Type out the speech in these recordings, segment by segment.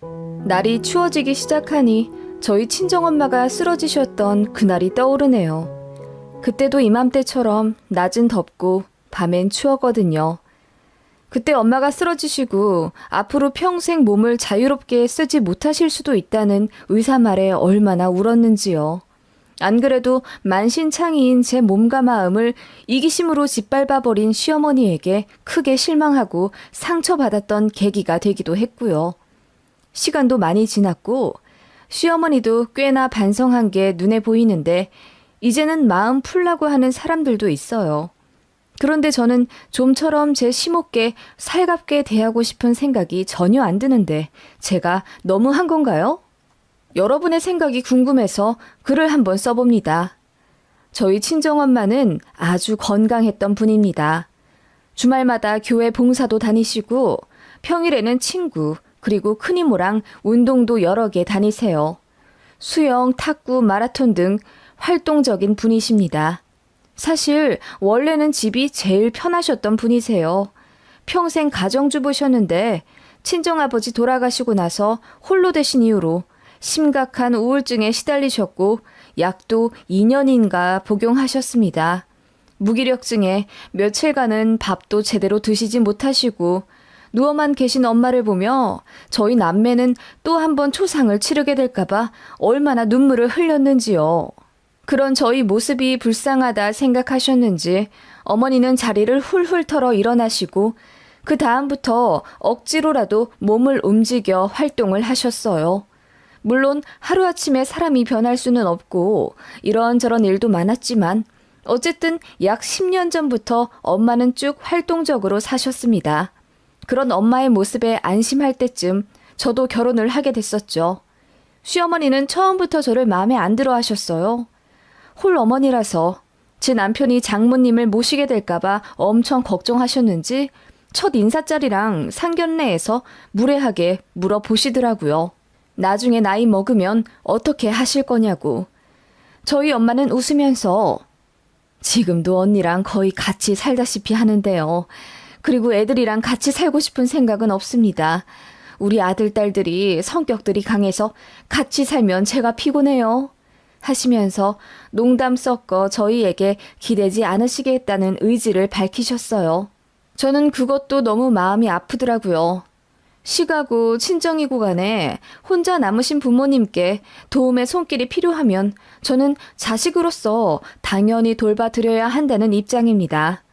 날이 추워지기 시작하니 저희 친정엄마가 쓰러지셨던 그날이 떠오르네요. 그때도 이맘때처럼 낮은 덥고 밤엔 추웠거든요. 그때 엄마가 쓰러지시고 앞으로 평생 몸을 자유롭게 쓰지 못하실 수도 있다는 의사 말에 얼마나 울었는지요. 안 그래도 만신창이인 제 몸과 마음을 이기심으로 짓밟아버린 시어머니에게 크게 실망하고 상처받았던 계기가 되기도 했고요. 시간도 많이 지났고 시어머니도 꽤나 반성한 게 눈에 보이는데 이제는 마음 풀라고 하는 사람들도 있어요. 그런데 저는 좀처럼 제 시모께 살갑게 대하고 싶은 생각이 전혀 안 드는데 제가 너무한 건가요? 여러분의 생각이 궁금해서 글을 한번 써봅니다. 저희 친정엄마는 아주 건강했던 분입니다. 주말마다 교회 봉사도 다니시고 평일에는 친구 그리고 큰이모랑 운동도 여러 개 다니세요. 수영, 탁구, 마라톤 등 활동적인 분이십니다. 사실 원래는 집이 제일 편하셨던 분이세요. 평생 가정주부셨는데 친정아버지 돌아가시고 나서 홀로 되신 이후로 심각한 우울증에 시달리셨고 약도 2년인가 복용하셨습니다. 무기력증에 며칠간은 밥도 제대로 드시지 못하시고 누워만 계신 엄마를 보며 저희 남매는 또 한 번 초상을 치르게 될까봐 얼마나 눈물을 흘렸는지요. 그런 저희 모습이 불쌍하다 생각하셨는지 어머니는 자리를 훌훌 털어 일어나시고 그 다음부터 억지로라도 몸을 움직여 활동을 하셨어요. 물론 하루아침에 사람이 변할 수는 없고 이런저런 일도 많았지만 어쨌든 약 10년 전부터 엄마는 쭉 활동적으로 사셨습니다. 그런 엄마의 모습에 안심할 때쯤 저도 결혼을 하게 됐었죠. 시어머니는 처음부터 저를 마음에 안 들어 하셨어요. 홀 어머니라서 제 남편이 장모님을 모시게 될까봐 엄청 걱정하셨는지 첫 인사자리랑 상견례에서 무례하게 물어보시더라고요. 나중에 나이 먹으면 어떻게 하실 거냐고. 저희 엄마는 웃으면서 지금도 언니랑 거의 같이 살다시피 하는데요. 그리고 애들이랑 같이 살고 싶은 생각은 없습니다. 우리 아들, 딸들이 성격들이 강해서 같이 살면 제가 피곤해요. 하시면서 농담 섞어 저희에게 기대지 않으시겠다는 의지를 밝히셨어요. 저는 그것도 너무 마음이 아프더라고요. 시가고 친정이고 간에 혼자 남으신 부모님께 도움의 손길이 필요하면 저는 자식으로서 당연히 돌봐드려야 한다는 입장입니다.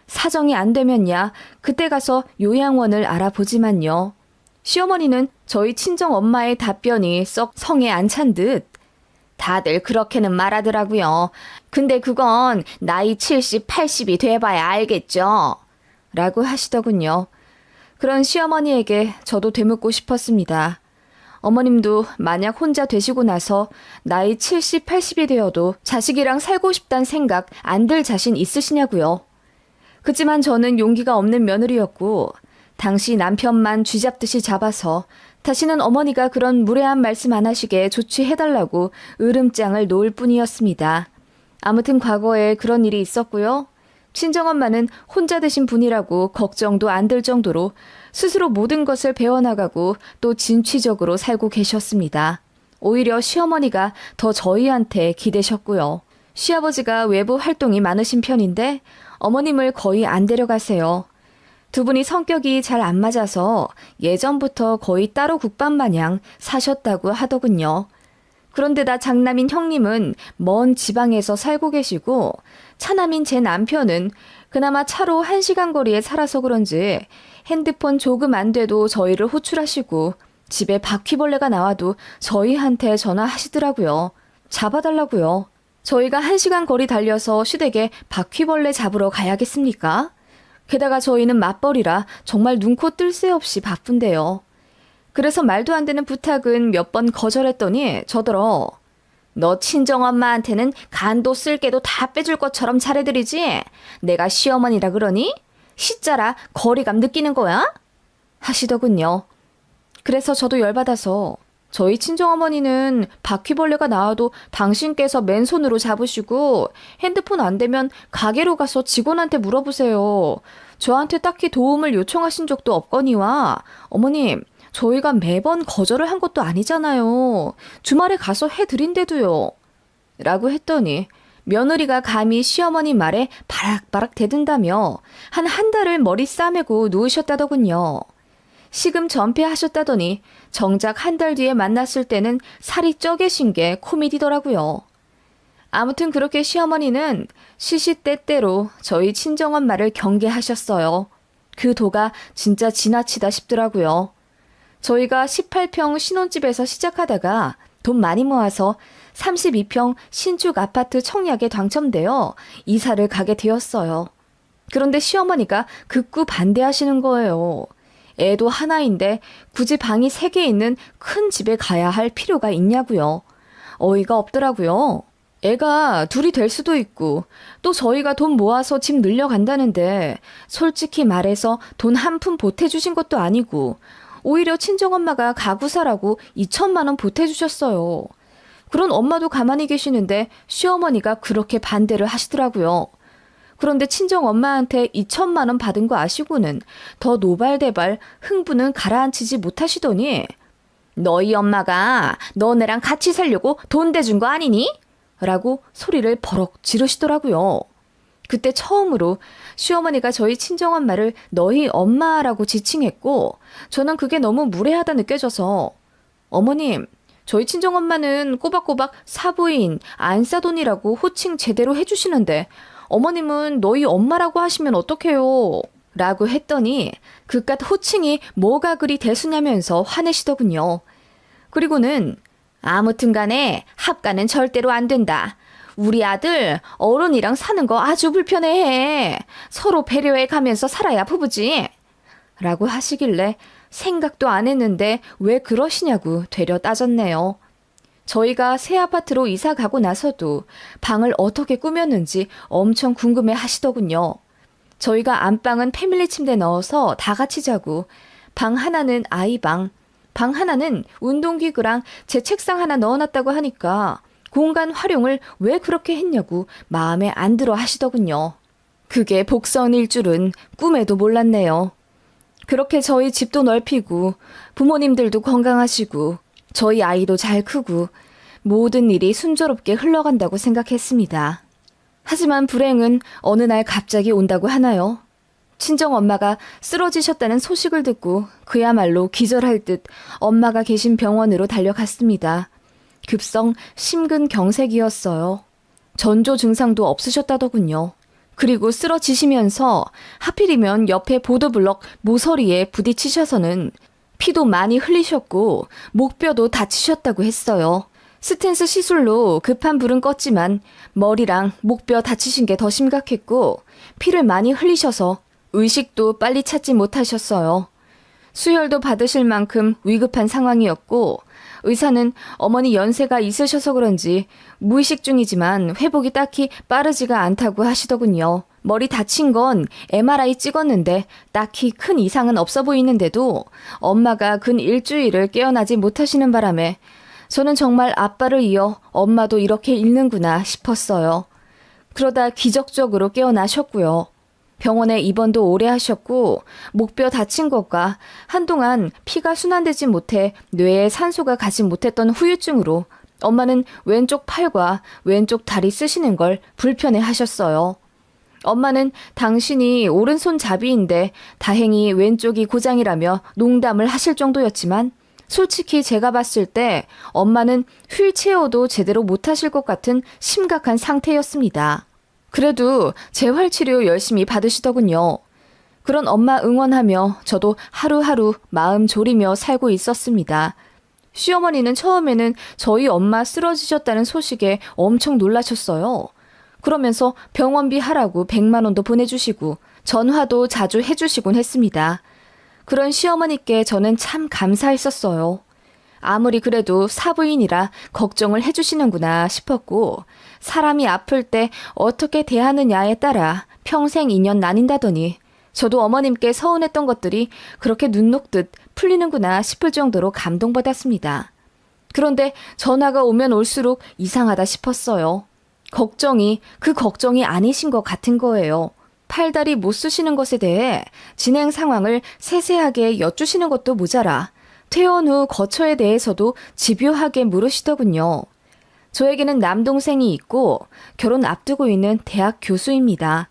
사정이 안 되면야 그때 가서 요양원을 알아보지만요. 시어머니는 저희 친정 엄마의 답변이 썩 성에 안 찬 듯 다들 그렇게는 말하더라고요. 근데 그건 나이 70, 80이 돼봐야 알겠죠. 라고 하시더군요. 그런 시어머니에게 저도 되묻고 싶었습니다. 어머님도 만약 혼자 되시고 나서 나이 70, 80이 되어도 자식이랑 살고 싶단 생각 안 들 자신 있으시냐고요. 그치만 저는 용기가 없는 며느리였고 당시 남편만 쥐잡듯이 잡아서 다시는 어머니가 그런 무례한 말씀 안 하시게 조치해달라고 으름장을 놓을 뿐이었습니다. 아무튼 과거에 그런 일이 있었고요. 친정엄마는 혼자 되신 분이라고 걱정도 안 들 정도로 스스로 모든 것을 배워나가고 또 진취적으로 살고 계셨습니다. 오히려 시어머니가 더 저희한테 기대셨고요. 시아버지가 외부 활동이 많으신 편인데 어머님을 거의 안 데려가세요. 두 분이 성격이 잘 안 맞아서 예전부터 거의 따로 국밥 마냥 사셨다고 하더군요. 그런데다 장남인 형님은 먼 지방에서 살고 계시고 차남인 제 남편은 그나마 차로 1시간 거리에 살아서 그런지 핸드폰 조금 안 돼도 저희를 호출하시고 집에 바퀴벌레가 나와도 저희한테 전화하시더라고요. 잡아달라고요. 저희가 1시간 거리 달려서 시댁에 바퀴벌레 잡으러 가야겠습니까? 게다가 저희는 맞벌이라 정말 눈코 뜰 새 없이 바쁜데요. 그래서 말도 안 되는 부탁은 몇 번 거절했더니 저더러 너 친정엄마한테는 간도 쓸개도 다 빼줄 것처럼 잘해드리지? 내가 시어머니라 그러니? 시자라 거리감 느끼는 거야? 하시더군요. 그래서 저도 열받아서 저희 친정어머니는 바퀴벌레가 나와도 당신께서 맨손으로 잡으시고 핸드폰 안 되면 가게로 가서 직원한테 물어보세요. 저한테 딱히 도움을 요청하신 적도 없거니와 어머님, 저희가 매번 거절을 한 것도 아니잖아요. 주말에 가서 해드린대도요. 라고 했더니 며느리가 감히 시어머니 말에 바락바락 대든다며 한 달을 머리 싸매고 누우셨다더군요. 시금 전폐하셨다더니 정작 한 달 뒤에 만났을 때는 살이 쪄 계신 게 코미디더라고요. 아무튼 그렇게 시어머니는 시시때때로 저희 친정엄마를 경계하셨어요. 그 도가 진짜 지나치다 싶더라고요. 저희가 18평 신혼집에서 시작하다가 돈 많이 모아서 32평 신축 아파트 청약에 당첨되어 이사를 가게 되었어요. 그런데 시어머니가 극구 반대하시는 거예요. 애도 하나인데 굳이 방이 3개 있는 큰 집에 가야 할 필요가 있냐고요. 어이가 없더라고요. 애가 둘이 될 수도 있고 또 저희가 돈 모아서 집 늘려간다는데 솔직히 말해서 돈 한 푼 보태주신 것도 아니고 오히려 친정엄마가 가구 사라고 2천만 원 보태주셨어요. 그런 엄마도 가만히 계시는데 시어머니가 그렇게 반대를 하시더라고요. 그런데 친정엄마한테 2천만 원 받은 거 아시고는 더 노발대발 흥분은 가라앉히지 못하시더니 너희 엄마가 너네랑 같이 살려고 돈 대준 거 아니니? 라고 소리를 버럭 지르시더라고요. 그때 처음으로 시어머니가 저희 친정엄마를 너희 엄마라고 지칭했고 저는 그게 너무 무례하다 느껴져서 어머님, 저희 친정엄마는 꼬박꼬박 사부인, 안사돈이라고 호칭 제대로 해주시는데 어머님은 너희 엄마라고 하시면 어떡해요? 라고 했더니 그깟 호칭이 뭐가 그리 대수냐면서 화내시더군요. 그리고는 아무튼 간에 합가는 절대로 안 된다. 우리 아들 어른이랑 사는 거 아주 불편해해. 서로 배려해 가면서 살아야 부부지. 라고 하시길래 생각도 안 했는데 왜 그러시냐고 되려 따졌네요. 저희가 새 아파트로 이사 가고 나서도 방을 어떻게 꾸몄는지 엄청 궁금해 하시더군요. 저희가 안방은 패밀리 침대 넣어서 다 같이 자고 방 하나는 아이방, 방 하나는 운동기구랑 제 책상 하나 넣어놨다고 하니까 공간 활용을 왜 그렇게 했냐고 마음에 안 들어 하시더군요. 그게 복선일 줄은 꿈에도 몰랐네요. 그렇게 저희 집도 넓히고 부모님들도 건강하시고 저희 아이도 잘 크고 모든 일이 순조롭게 흘러간다고 생각했습니다. 하지만 불행은 어느 날 갑자기 온다고 하나요? 친정엄마가 쓰러지셨다는 소식을 듣고 그야말로 기절할 듯 엄마가 계신 병원으로 달려갔습니다. 급성 심근경색이었어요. 전조 증상도 없으셨다더군요. 그리고 쓰러지시면서 하필이면 옆에 보도블럭 모서리에 부딪히셔서는 피도 많이 흘리셨고 목뼈도 다치셨다고 했어요. 스텐스 시술로 급한 불은 껐지만 머리랑 목뼈 다치신 게 더 심각했고 피를 많이 흘리셔서 의식도 빨리 찾지 못하셨어요. 수혈도 받으실 만큼 위급한 상황이었고 의사는 어머니 연세가 있으셔서 그런지 무의식 중이지만 회복이 딱히 빠르지가 않다고 하시더군요. 머리 다친 건 MRI 찍었는데 딱히 큰 이상은 없어 보이는데도 엄마가 근 일주일을 깨어나지 못하시는 바람에 저는 정말 아빠를 이어 엄마도 이렇게 잃는구나 싶었어요. 그러다 기적적으로 깨어나셨고요. 병원에 입원도 오래 하셨고 목뼈 다친 것과 한동안 피가 순환되지 못해 뇌에 산소가 가지 못했던 후유증으로 엄마는 왼쪽 팔과 왼쪽 다리 쓰시는 걸 불편해 하셨어요. 엄마는 당신이 오른손잡이인데 다행히 왼쪽이 고장이라며 농담을 하실 정도였지만 솔직히 제가 봤을 때 엄마는 휠체어도 제대로 못하실 것 같은 심각한 상태였습니다. 그래도 재활치료 열심히 받으시더군요. 그런 엄마 응원하며 저도 하루하루 마음 졸이며 살고 있었습니다. 시어머니는 처음에는 저희 엄마 쓰러지셨다는 소식에 엄청 놀라셨어요. 그러면서 병원비 하라고 100만 원도 보내주시고 전화도 자주 해주시곤 했습니다. 그런 시어머니께 저는 참 감사했었어요. 아무리 그래도 사부인이라 걱정을 해주시는구나 싶었고 사람이 아플 때 어떻게 대하느냐에 따라 평생 인연 나뉜다더니 저도 어머님께 서운했던 것들이 그렇게 눈 녹듯 풀리는구나 싶을 정도로 감동받았습니다. 그런데 전화가 오면 올수록 이상하다 싶었어요. 걱정이 그 걱정이 아니신 것 같은 거예요. 팔다리 못 쓰시는 것에 대해 진행 상황을 세세하게 여쭈시는 것도 모자라 퇴원 후 거처에 대해서도 집요하게 물으시더군요. 저에게는 남동생이 있고 결혼 앞두고 있는 대학 교수입니다.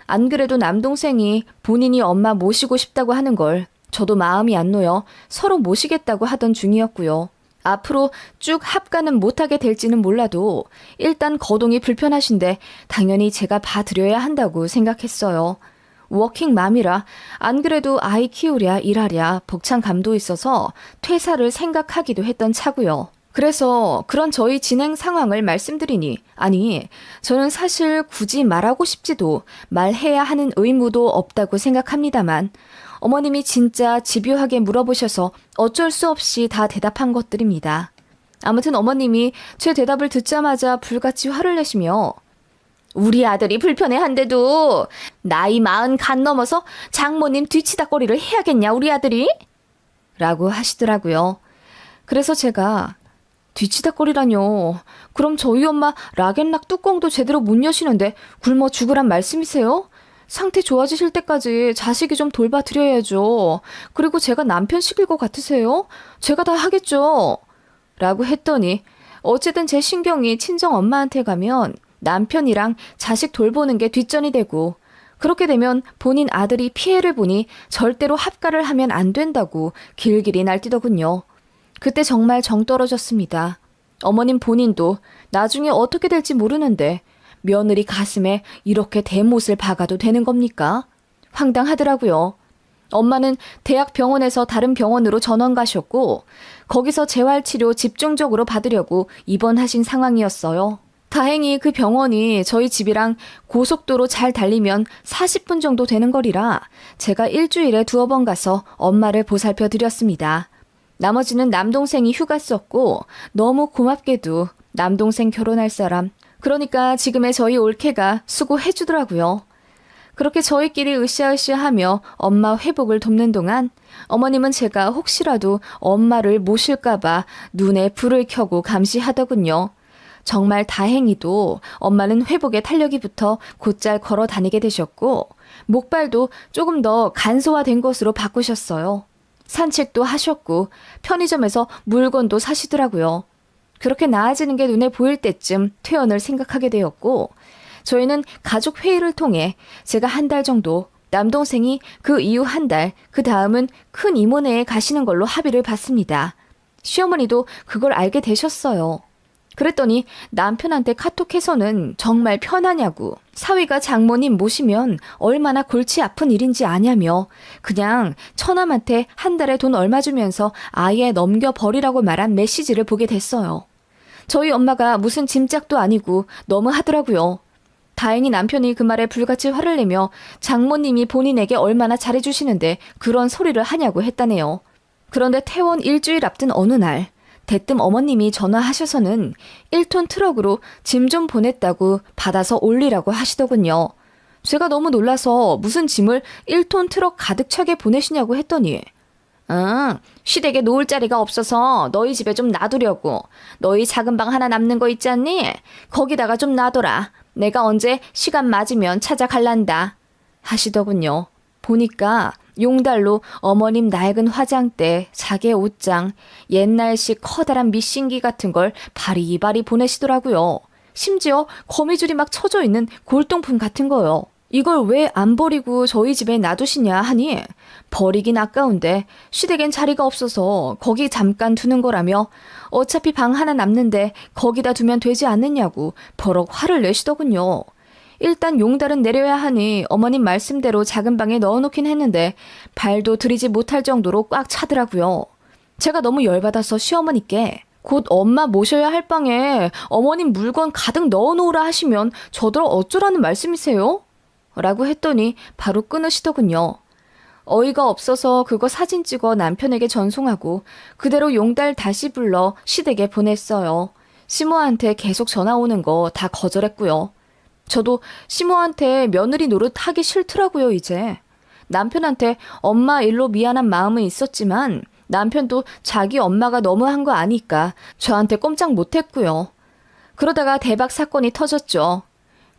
안 그래도 남동생이 본인이 엄마 모시고 싶다고 하는 걸 저도 마음이 안 놓여 서로 모시겠다고 하던 중이었고요. 앞으로 쭉 합가는 못하게 될지는 몰라도 일단 거동이 불편하신데 당연히 제가 봐드려야 한다고 생각했어요. 워킹맘이라 안 그래도 아이 키우랴 일하랴 벅찬 감도 있어서 퇴사를 생각하기도 했던 차고요. 그래서 그런 저희 진행 상황을 말씀드리니 아니 저는 사실 굳이 말하고 싶지도 말해야 하는 의무도 없다고 생각합니다만 어머님이 진짜 집요하게 물어보셔서 어쩔 수 없이 다 대답한 것들입니다. 아무튼 어머님이 제 대답을 듣자마자 불같이 화를 내시며 우리 아들이 불편해한데도 나이 40 간 넘어서 장모님 뒤치다꺼리를 해야겠냐 우리 아들이? 라고 하시더라고요. 그래서 제가 뒤치다꺼리라뇨. 그럼 저희 엄마 락앤락 뚜껑도 제대로 못 여시는데 굶어 죽으란 말씀이세요? 상태 좋아지실 때까지 자식이 좀 돌봐드려야죠. 그리고 제가 남편 시킬 것 같으세요? 제가 다 하겠죠. 라고 했더니 어쨌든 제 신경이 친정 엄마한테 가면 남편이랑 자식 돌보는 게 뒷전이 되고 그렇게 되면 본인 아들이 피해를 보니 절대로 합가를 하면 안 된다고 길길이 날뛰더군요. 그때 정말 정 떨어졌습니다. 어머님 본인도 나중에 어떻게 될지 모르는데 며느리 가슴에 이렇게 대못을 박아도 되는 겁니까? 황당하더라고요. 엄마는 대학병원에서 다른 병원으로 전원 가셨고 거기서 재활치료 집중적으로 받으려고 입원하신 상황이었어요. 다행히 그 병원이 저희 집이랑 고속도로 잘 달리면 40분 정도 되는 거리라 제가 일주일에 2번 가서 엄마를 보살펴 드렸습니다. 나머지는 남동생이 휴가 썼고 너무 고맙게도 남동생 결혼할 사람 그러니까 지금의 저희 올케가 수고해 주더라고요. 그렇게 저희끼리 으쌰으쌰하며 엄마 회복을 돕는 동안 어머님은 제가 혹시라도 엄마를 모실까봐 눈에 불을 켜고 감시하더군요. 정말 다행히도 엄마는 회복에 탄력이 붙어 곧잘 걸어 다니게 되셨고 목발도 조금 더 간소화된 것으로 바꾸셨어요. 산책도 하셨고 편의점에서 물건도 사시더라고요. 그렇게 나아지는 게 눈에 보일 때쯤 퇴원을 생각하게 되었고 저희는 가족 회의를 통해 제가 한 달 정도 남동생이 그 이후 한 달, 그 다음은 큰 이모네에 가시는 걸로 합의를 봤습니다. 시어머니도 그걸 알게 되셨어요. 그랬더니 남편한테 카톡해서는 정말 편하냐고 사위가 장모님 모시면 얼마나 골치 아픈 일인지 아냐며 그냥 처남한테 한 달에 돈 얼마 주면서 아예 넘겨버리라고 말한 메시지를 보게 됐어요. 저희 엄마가 무슨 짐짝도 아니고 너무 하더라고요. 다행히 남편이 그 말에 불같이 화를 내며 장모님이 본인에게 얼마나 잘해주시는데 그런 소리를 하냐고 했다네요. 그런데 퇴원 일주일 앞둔 어느 날 대뜸 어머님이 전화하셔서는 1톤 트럭으로 짐 좀 보냈다고 받아서 올리라고 하시더군요. 제가 너무 놀라서 무슨 짐을 1톤 트럭 가득 차게 보내시냐고 했더니 시댁에 놓을 자리가 없어서 너희 집에 좀 놔두려고. 너희 작은 방 하나 남는 거 있지 않니? 거기다가 좀 놔둬라. 내가 언제 시간 맞으면 찾아갈란다. 하시더군요. 보니까 용달로 어머님 낡은 화장대, 자개 옷장, 옛날식 커다란 미싱기 같은 걸 바리바리 보내시더라고요. 심지어 거미줄이 막 쳐져 있는 골동품 같은 거요. 이걸 왜 안 버리고 저희 집에 놔두시냐 하니 버리긴 아까운데 시댁엔 자리가 없어서 거기 잠깐 두는 거라며 어차피 방 하나 남는데 거기다 두면 되지 않느냐고 버럭 화를 내시더군요. 일단 용달은 내려야 하니 어머님 말씀대로 작은 방에 넣어놓긴 했는데 발도 들이지 못할 정도로 꽉 차더라고요. 제가 너무 열받아서 시어머니께 곧 엄마 모셔야 할 방에 어머님 물건 가득 넣어놓으라 하시면 저더러 어쩌라는 말씀이세요? 라고 했더니 바로 끊으시더군요. 어이가 없어서 그거 사진 찍어 남편에게 전송하고 그대로 용달 다시 불러 시댁에 보냈어요. 시모한테 계속 전화 오는 거 다 거절했고요. 저도 시모한테 며느리 노릇 하기 싫더라고요, 이제. 남편한테 엄마 일로 미안한 마음은 있었지만 남편도 자기 엄마가 너무한 거 아니까 저한테 꼼짝 못했고요. 그러다가 대박 사건이 터졌죠.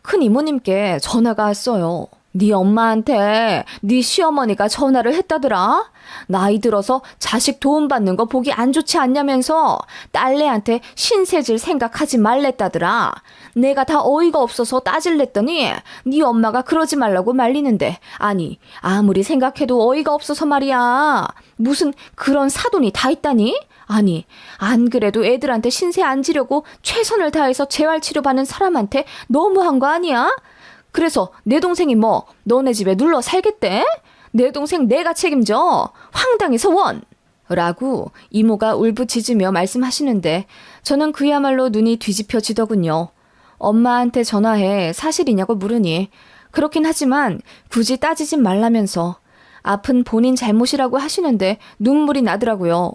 큰 이모님께 전화가 왔어요. 네 엄마한테 네 시어머니가 전화를 했다더라. 나이 들어서 자식 도움받는 거 보기 안 좋지 않냐면서 딸내한테 신세질 생각하지 말랬다더라. 내가 다 어이가 없어서 따질랬더니 네 엄마가 그러지 말라고 말리는데, 아니 아무리 생각해도 어이가 없어서 말이야. 무슨 그런 사돈이 다 있다니? 아니 안 그래도 애들한테 신세 안 지려고 최선을 다해서 재활치료 받는 사람한테 너무한 거 아니야? 그래서 내 동생이 뭐 너네 집에 눌러 살겠대? 내 동생 내가 책임져. 황당해서 원! 라고 이모가 울부짖으며 말씀하시는데 저는 그야말로 눈이 뒤집혀지더군요. 엄마한테 전화해 사실이냐고 물으니 그렇긴 하지만 굳이 따지진 말라면서 아픈 본인 잘못이라고 하시는데 눈물이 나더라고요.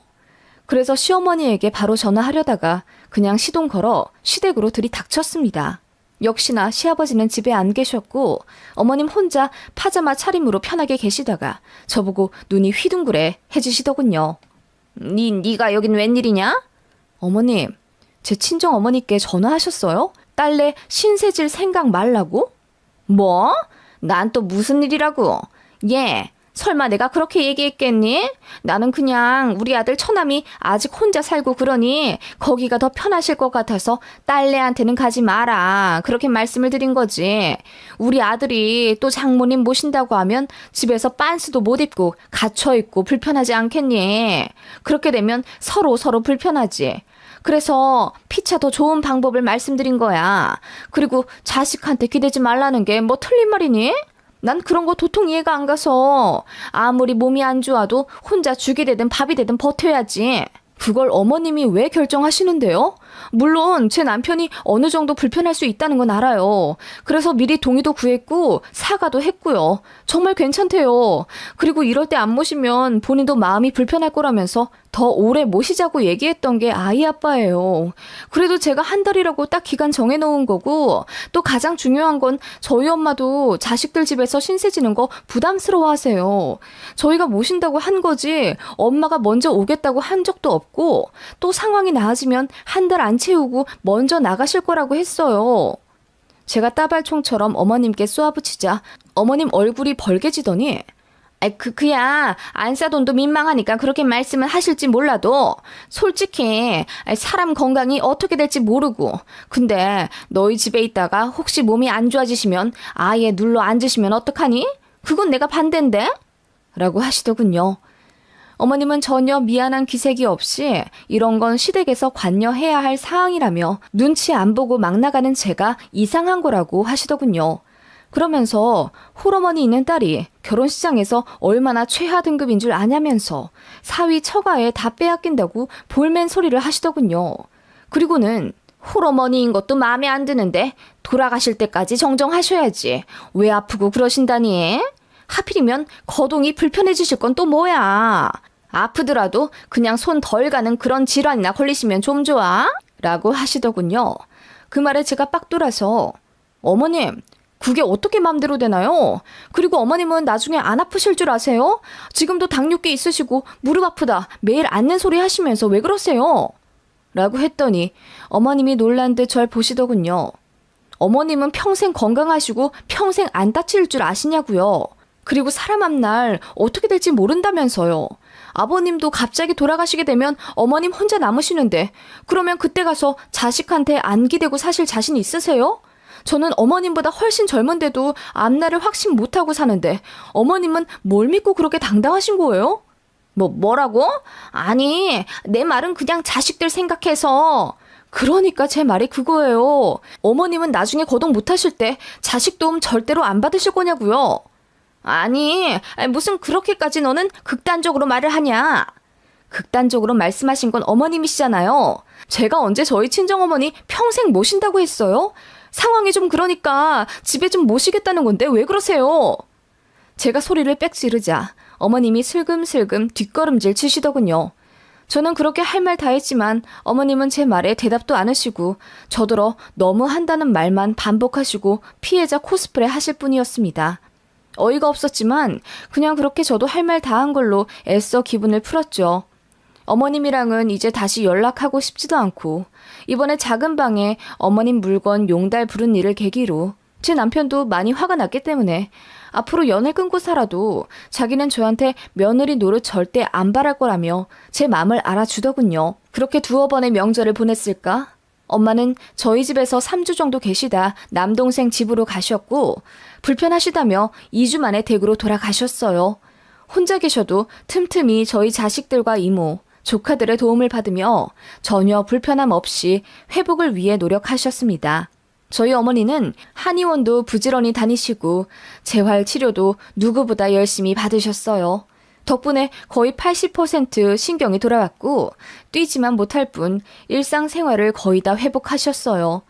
그래서 시어머니에게 바로 전화하려다가 그냥 시동 걸어 시댁으로 들이닥쳤습니다. 역시나 시아버지는 집에 안 계셨고 어머님 혼자 파자마 차림으로 편하게 계시다가 저보고 눈이 휘둥그레 해주시더군요. 네가 여긴 웬일이냐? 어머님, 제 친정어머니께 전화하셨어요? 딸내 신세질 생각 말라고? 뭐? 난 또 무슨 일이라고? 예, 설마 내가 그렇게 얘기했겠니? 나는 그냥 우리 아들 처남이 아직 혼자 살고 그러니 거기가 더 편하실 것 같아서 딸내한테는 가지 마라. 그렇게 말씀을 드린 거지. 우리 아들이 또 장모님 모신다고 하면 집에서 빤스도 못 입고 갇혀있고 불편하지 않겠니? 그렇게 되면 서로 불편하지. 그래서 피차 더 좋은 방법을 말씀드린 거야. 그리고 자식한테 기대지 말라는 게 뭐 틀린 말이니? 난 그런 거 도통 이해가 안 가서 아무리 몸이 안 좋아도 혼자 죽이 되든 밥이 되든 버텨야지. 그걸 어머님이 왜 결정하시는데요? 물론 제 남편이 어느 정도 불편할 수 있다는 건 알아요. 그래서 미리 동의도 구했고 사과도 했고요. 정말 괜찮대요. 그리고 이럴 때 안 모시면 본인도 마음이 불편할 거라면서 더 오래 모시자고 얘기했던 게 아이 아빠예요. 그래도 제가 한 달이라고 딱 기간 정해놓은 거고 또 가장 중요한 건 저희 엄마도 자식들 집에서 신세 지는 거 부담스러워하세요. 저희가 모신다고 한 거지 엄마가 먼저 오겠다고 한 적도 없고 또 상황이 나아지면 한 달 안 채우고 먼저 나가실 거라고 했어요. 제가 따발총처럼 어머님께 쏘아붙이자 어머님 얼굴이 벌개지더니 그야 안사돈도 민망하니까 그렇게 말씀을 하실지 몰라도 솔직히 사람 건강이 어떻게 될지 모르고 근데 너희 집에 있다가 혹시 몸이 안 좋아지시면 아예 눌러 앉으시면 어떡하니? 그건 내가 반대인데? 라고 하시더군요. 어머님은 전혀 미안한 기색이 없이 이런 건 시댁에서 관여해야 할 사항이라며 눈치 안 보고 막 나가는 제가 이상한 거라고 하시더군요. 그러면서 홀어머니 있는 딸이 결혼시장에서 얼마나 최하 등급인 줄 아냐면서 사위 처가에 다 빼앗긴다고 볼멘 소리를 하시더군요. 그리고는 홀어머니인 것도 마음에 안 드는데 돌아가실 때까지 정정하셔야지. 왜 아프고 그러신다니? 하필이면 거동이 불편해지실 건 또 뭐야? 아프더라도 그냥 손 덜 가는 그런 질환이나 걸리시면 좀 좋아? 라고 하시더군요. 그 말에 제가 빡 돌아서 어머님, 그게 어떻게 맘대로 되나요? 그리고 어머님은 나중에 안 아프실 줄 아세요? 지금도 당뇨기 있으시고 무릎 아프다 매일 앓는 소리 하시면서 왜 그러세요? 라고 했더니 어머님이 놀란 듯 절 보시더군요. 어머님은 평생 건강하시고 평생 안 다칠 줄 아시냐고요. 그리고 사람 앞날 어떻게 될지 모른다면서요. 아버님도 갑자기 돌아가시게 되면 어머님 혼자 남으시는데 그러면 그때 가서 자식한테 안 기대고 사실 자신 있으세요? 저는 어머님보다 훨씬 젊은데도 앞날을 확신 못하고 사는데 어머님은 뭘 믿고 그렇게 당당하신 거예요? 뭐라고? 아니, 내 말은 그냥 자식들 생각해서. 그러니까 제 말이 그거예요. 어머님은 나중에 거동 못하실 때 자식 도움 절대로 안 받으실 거냐고요. 아니, 무슨 그렇게까지 너는 극단적으로 말을 하냐. 극단적으로 말씀하신 건 어머님이시잖아요. 제가 언제 저희 친정어머니 평생 모신다고 했어요? 상황이 좀 그러니까 집에 좀 모시겠다는 건데 왜 그러세요? 제가 소리를 빽 지르자 어머님이 슬금슬금 뒷걸음질 치시더군요. 저는 그렇게 할 말 다 했지만 어머님은 제 말에 대답도 안 하시고 저더러 너무 한다는 말만 반복하시고 피해자 코스프레 하실 뿐이었습니다. 어이가 없었지만 그냥 그렇게 저도 할 말 다 한 걸로 애써 기분을 풀었죠. 어머님이랑은 이제 다시 연락하고 싶지도 않고 이번에 작은 방에 어머님 물건 용달 부른 일을 계기로 제 남편도 많이 화가 났기 때문에 앞으로 연을 끊고 살아도 자기는 저한테 며느리 노릇 절대 안 바랄 거라며 제 마음을 알아주더군요. 그렇게 두어 번의 명절을 보냈을까? 엄마는 저희 집에서 3주 정도 계시다 남동생 집으로 가셨고 불편하시다며 2주 만에 댁으로 돌아가셨어요. 혼자 계셔도 틈틈이 저희 자식들과 이모, 조카들의 도움을 받으며 전혀 불편함 없이 회복을 위해 노력하셨습니다. 저희 어머니는 한의원도 부지런히 다니시고 재활 치료도 누구보다 열심히 받으셨어요. 덕분에 거의 80% 신경이 돌아왔고 뛰지만 못할 뿐 일상생활을 거의 다 회복하셨어요.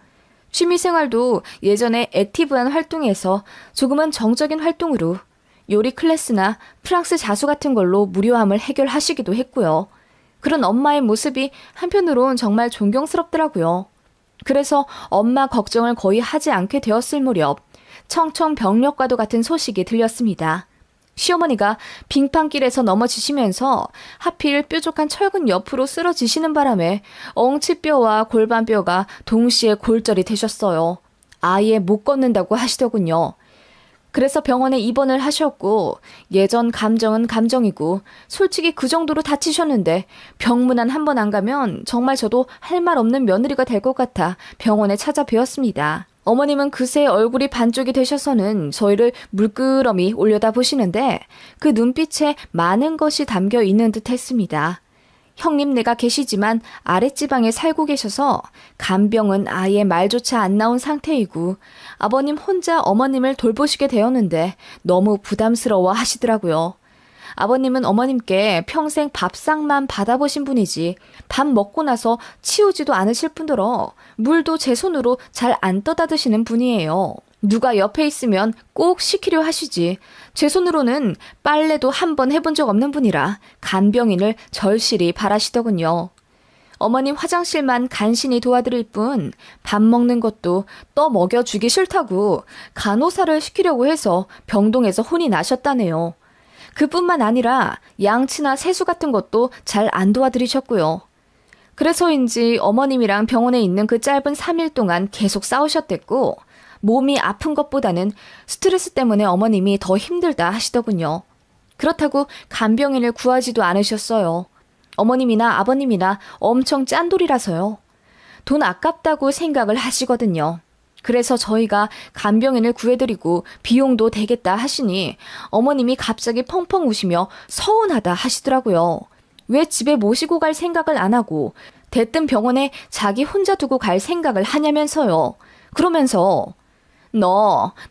취미생활도 예전에 액티브한 활동에서 조금은 정적인 활동으로 요리 클래스나 프랑스 자수 같은 걸로 무료함을 해결하시기도 했고요. 그런 엄마의 모습이 한편으론 정말 존경스럽더라고요. 그래서 엄마 걱정을 거의 하지 않게 되었을 무렵 청천벽력과도 같은 소식이 들렸습니다. 시어머니가 빙판길에서 넘어지시면서 하필 뾰족한 철근 옆으로 쓰러지시는 바람에 엉치뼈와 골반뼈가 동시에 골절이 되셨어요. 아예 못 걷는다고 하시더군요. 그래서 병원에 입원을 하셨고 예전 감정은 감정이고 솔직히 그 정도로 다치셨는데 병문안 한 번 안 가면 정말 저도 할 말 없는 며느리가 될 것 같아 병원에 찾아뵈었습니다. 어머님은 그새 얼굴이 반쪽이 되셔서는 저희를 물끄러미 올려다보시는데 그 눈빛에 많은 것이 담겨 있는 듯 했습니다. 형님네가 계시지만 아랫지방에 살고 계셔서 간병은 아예 말조차 안 나온 상태이고 아버님 혼자 어머님을 돌보시게 되었는데 너무 부담스러워 하시더라고요. 아버님은 어머님께 평생 밥상만 받아보신 분이지 밥 먹고 나서 치우지도 않으실 뿐더러 물도 제 손으로 잘 안 떠다 드시는 분이에요. 누가 옆에 있으면 꼭 시키려 하시지 제 손으로는 빨래도 한 번 해본 적 없는 분이라 간병인을 절실히 바라시더군요. 어머님 화장실만 간신히 도와드릴 뿐 밥 먹는 것도 떠 먹여주기 싫다고 간호사를 시키려고 해서 병동에서 혼이 나셨다네요. 그뿐만 아니라 양치나 세수 같은 것도 잘 안 도와드리셨고요. 그래서인지 어머님이랑 병원에 있는 그 짧은 3일 동안 계속 싸우셨댔고 몸이 아픈 것보다는 스트레스 때문에 어머님이 더 힘들다 하시더군요. 그렇다고 간병인을 구하지도 않으셨어요. 어머님이나 아버님이나 엄청 짠돌이라서요. 돈 아깝다고 생각을 하시거든요. 그래서 저희가 간병인을 구해드리고 비용도 되겠다 하시니 어머님이 갑자기 펑펑 우시며 서운하다 하시더라고요. 왜 집에 모시고 갈 생각을 안 하고 대뜸 병원에 자기 혼자 두고 갈 생각을 하냐면서요. 그러면서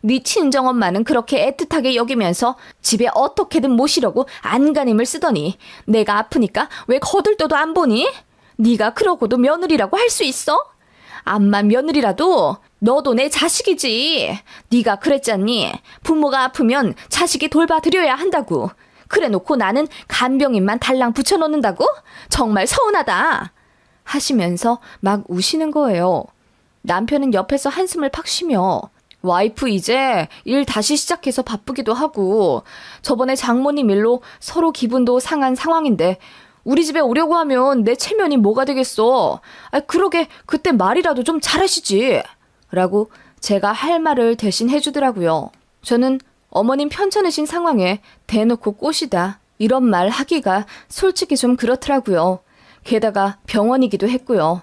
네 친정엄마는 그렇게 애틋하게 여기면서 집에 어떻게든 모시려고 안간힘을 쓰더니 내가 아프니까 왜 거들떠도 안 보니? 네가 그러고도 며느리라고 할 수 있어? 암만 며느리라도 너도 내 자식이지. 네가 그랬잖니. 부모가 아프면 자식이 돌봐드려야 한다고. 그래놓고 나는 간병인만 달랑 붙여놓는다고? 정말 서운하다. 하시면서 막 우시는 거예요. 남편은 옆에서 한숨을 팍 쉬며 와이프 이제 일 다시 시작해서 바쁘기도 하고 저번에 장모님 일로 서로 기분도 상한 상황인데 우리 집에 오려고 하면 내 체면이 뭐가 되겠어. 그러게 그때 말이라도 좀 잘하시지. 라고 제가 할 말을 대신 해주더라고요. 저는 어머님 편찮으신 상황에 대놓고 꼬시다 이런 말 하기가 솔직히 좀 그렇더라고요. 게다가 병원이기도 했고요.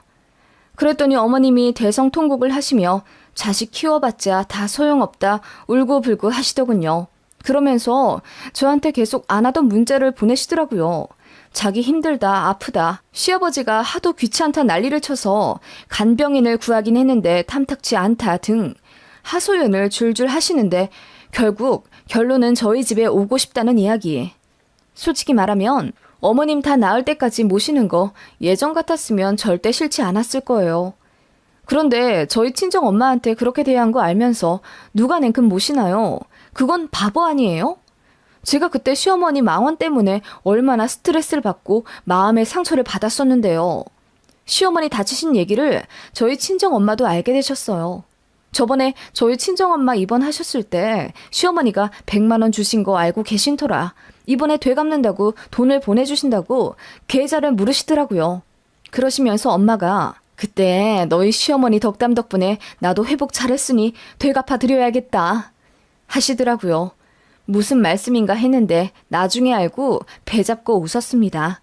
그랬더니 어머님이 대성통곡을 하시며 자식 키워봤자 다 소용없다 울고불고 하시더군요. 그러면서 저한테 계속 안 하던 문자를 보내시더라고요. 자기 힘들다 아프다 시아버지가 하도 귀찮다 난리를 쳐서 간병인을 구하긴 했는데 탐탁치 않다 등 하소연을 줄줄 하시는데 결국 결론은 저희 집에 오고 싶다는 이야기. 솔직히 말하면 어머님 다 나을 때까지 모시는 거 예전 같았으면 절대 싫지 않았을 거예요. 그런데 저희 친정 엄마한테 그렇게 대한 거 알면서 누가 냉큼 모시나요? 그건 바보 아니에요? 제가 그때 시어머니 망원 때문에 얼마나 스트레스를 받고 마음의 상처를 받았었는데요. 시어머니 다치신 얘기를 저희 친정엄마도 알게 되셨어요. 저번에 저희 친정엄마 입원하셨을 때 시어머니가 100만 원 주신 거 알고 계신 터라 이번에 되갚는다고 돈을 보내주신다고 계좌를 물으시더라고요. 그러시면서 엄마가 그때 너희 시어머니 덕담 덕분에 나도 회복 잘했으니 되갚아 드려야겠다 하시더라고요. 무슨 말씀인가 했는데 나중에 알고 배 잡고 웃었습니다.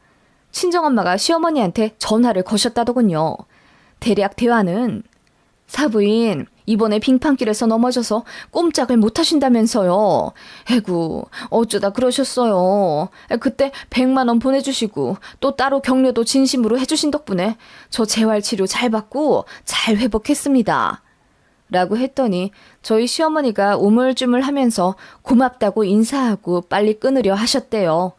친정엄마가 시어머니한테 전화를 거셨다더군요. 대략 대화는 사부인 이번에 빙판길에서 넘어져서 꼼짝을 못 하신다면서요. 에구 어쩌다 그러셨어요. 그때 100만 원 보내주시고 또 따로 격려도 진심으로 해주신 덕분에 저 재활치료 잘 받고 잘 회복했습니다. 라고 했더니 저희 시어머니가 우물쭈물 하면서 고맙다고 인사하고 빨리 끊으려 하셨대요.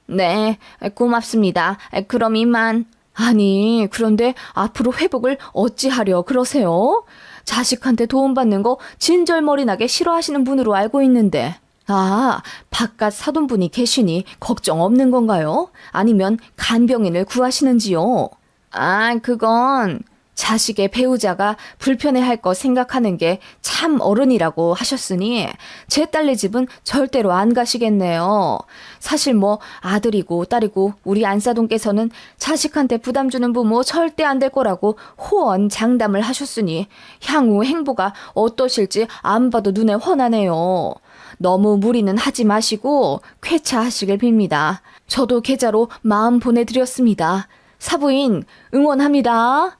네, 고맙습니다. 그럼 이만. 아니, 그런데 앞으로 회복을 어찌하려 그러세요? 자식한테 도움받는 거 진절머리 나게 싫어하시는 분으로 알고 있는데. 아, 바깥 사돈분이 계시니 걱정 없는 건가요? 아니면 간병인을 구하시는지요? 아, 그건 자식의 배우자가 불편해할 거 생각하는 게 참 어른이라고 하셨으니 제 딸네 집은 절대로 안 가시겠네요. 사실 뭐 아들이고 딸이고 우리 안사돈께서는 자식한테 부담 주는 부모 절대 안 될 거라고 호언장담을 하셨으니 향후 행보가 어떠실지 안 봐도 눈에 훤하네요. 너무 무리는 하지 마시고 쾌차하시길 빕니다. 저도 계좌로 마음 보내드렸습니다. 사부인 응원합니다.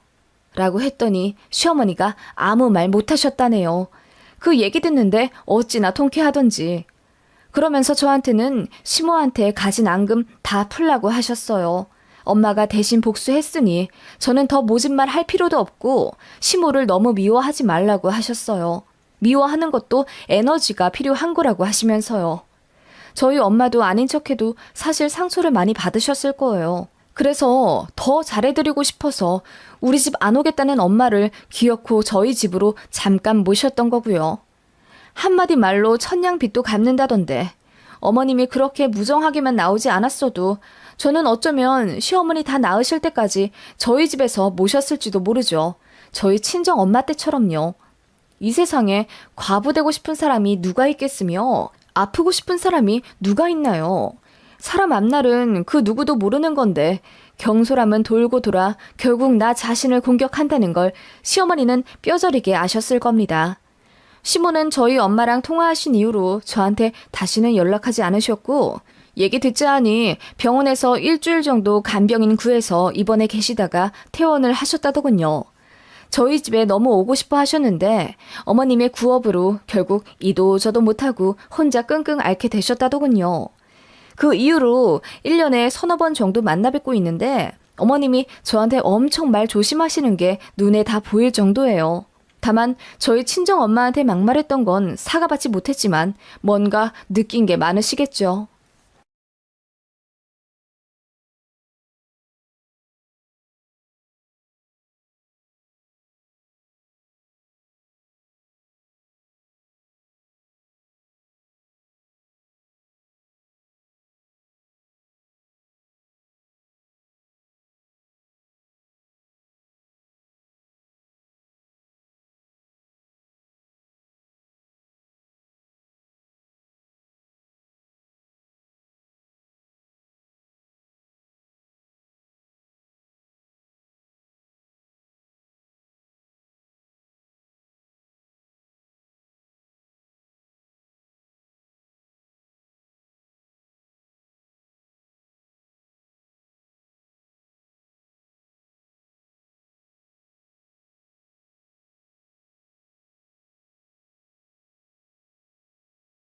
라고 했더니 시어머니가 아무 말 못하셨다네요. 그 얘기 듣는데 어찌나 통쾌하던지. 그러면서 저한테는 시모한테 가진 앙금 다 풀라고 하셨어요. 엄마가 대신 복수했으니 저는 더 모진 말 할 필요도 없고 시모를 너무 미워하지 말라고 하셨어요. 미워하는 것도 에너지가 필요한 거라고 하시면서요. 저희 엄마도 아닌 척해도 사실 상처를 많이 받으셨을 거예요. 그래서 더 잘해드리고 싶어서 우리 집 안 오겠다는 엄마를 기어코 저희 집으로 잠깐 모셨던 거고요. 한마디 말로 천냥빚도 갚는다던데 어머님이 그렇게 무정하게만 나오지 않았어도 저는 어쩌면 시어머니 다 나으실 때까지 저희 집에서 모셨을지도 모르죠. 저희 친정 엄마 때처럼요. 이 세상에 과부되고 싶은 사람이 누가 있겠으며 아프고 싶은 사람이 누가 있나요? 사람 앞날은 그 누구도 모르는 건데 경솔함은 돌고 돌아 결국 나 자신을 공격한다는 걸 시어머니는 뼈저리게 아셨을 겁니다. 시모는 저희 엄마랑 통화하신 이후로 저한테 다시는 연락하지 않으셨고 얘기 듣자 하니 병원에서 일주일 정도 간병인 구해서 입원해 계시다가 퇴원을 하셨다더군요. 저희 집에 너무 오고 싶어 하셨는데 어머님의 구업으로 결국 이도 저도 못하고 혼자 끙끙 앓게 되셨다더군요. 그 이후로 1년에 서너 번 정도 만나 뵙고 있는데 어머님이 저한테 엄청 말 조심하시는 게 눈에 다 보일 정도예요. 다만 저희 친정 엄마한테 막말했던 건 사과받지 못했지만 뭔가 느낀 게 많으시겠죠.